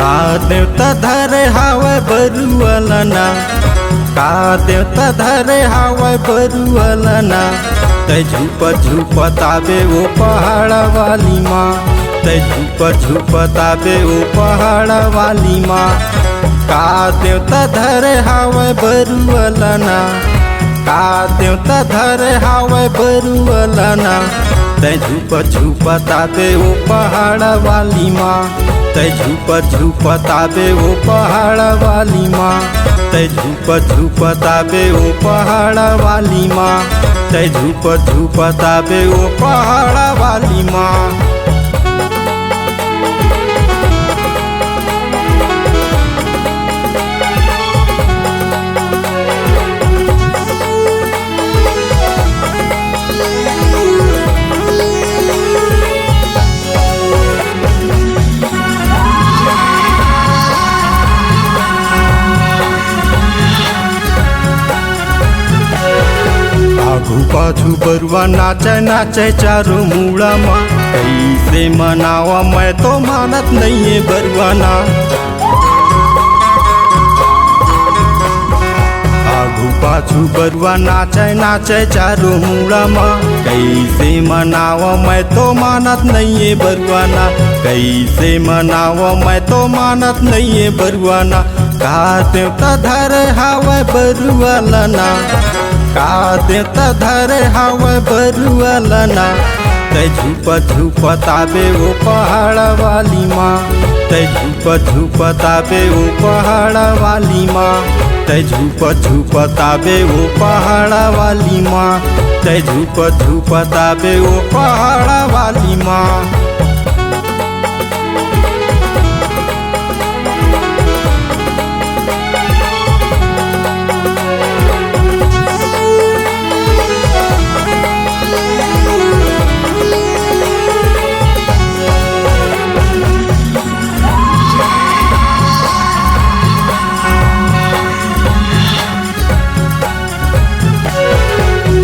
का देवता धरे हावय बरुअलना, का देवता धरे हावय बरुअलना। तै झुपत झुपत आबे ओ पहाड़ वाली माँ, तै झुपत झुपत आबे ओ पहाड़ वाली माँ। का देवता धरे हावय बरुअलना, का देवता धरे हावय बरुअलना। तै झुपत झुपत आबे ओ पहाड़ वाली माँ, तै झुपत झुपत आबे ओ पहाड़ वाली माँ। तै झुपत झुपत आबे ओ पहाड़ वाली माँ, तै झुपत झुपत आबे ओ पहाड़ वाली माँ। आघू पाछू बरुआ नाचे नाचे चारों मूड़ा माँ। कैसे मनावा मैं तो मानत नहीं है बरुआना। आघू पाछू बरुआ नाचे नाचे चारों मूड़ा माँ। कैसे मनावा मैं तो मानत नहीं है बरुआना, कैसे मनावा मैं तो मानत नहीं है बरुआना। का देवता धरे हावय बरुअलना, का देवता धरे हावय बरुअलना। तै झुपत झुपत आबे ओ पहाड़ वाली माँ, तै झुपत झुपत आबे ओ पहाड़ वाली माँ। तै झुपत झुपत आबे ओ पहाड़ वाली माँ, तै झुपत झुपत आबे ओ पहाड़ वाली माँ।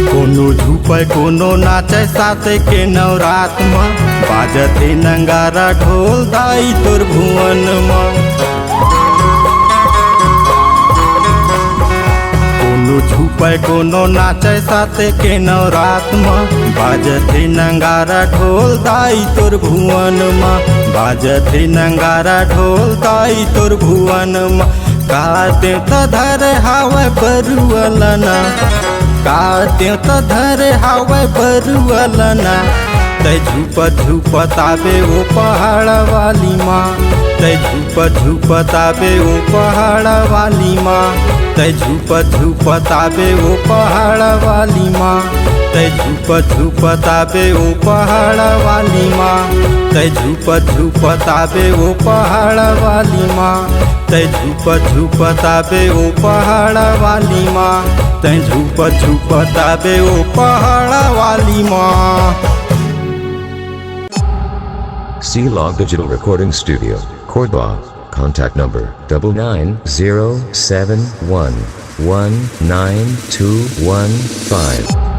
कोनो झुपै कोनो नाचे साथे के नवरात में। बाजते नंगारा ढोल दाई तोर भुवन में। कोनो झुपै कोनो नाचे साथे के नवरात में। बाजते नंगारा ढोल दाई तोर भुवन में, बाजते नंगारा ढोल दाई तोर भुवन में। का देवता धरे हावय बरुअलना, का देवता धरे हावय बरुअलना। तै झुपत झुपत आबे ओ पहाड़ वाली माँ, तै झुपत झुपत आबे ओ पहाड़ वाली माँ। तै झुपत झुपत आबे ओ पहाड़ वाली माँ, तै झुपत झुपत आबे ओ पहाड़ वाली माँ। तै झुपत झुपत आबे ओ पहाड़ वाली माँ, तै झुपत झुपत आबे ओ पहाड़ वाली माँ। तै झुपत झुपत आबे ओ पहाड़ वाली माँ। C-Log Digital Recording Studio, Cordoba. Contact number 99071192115.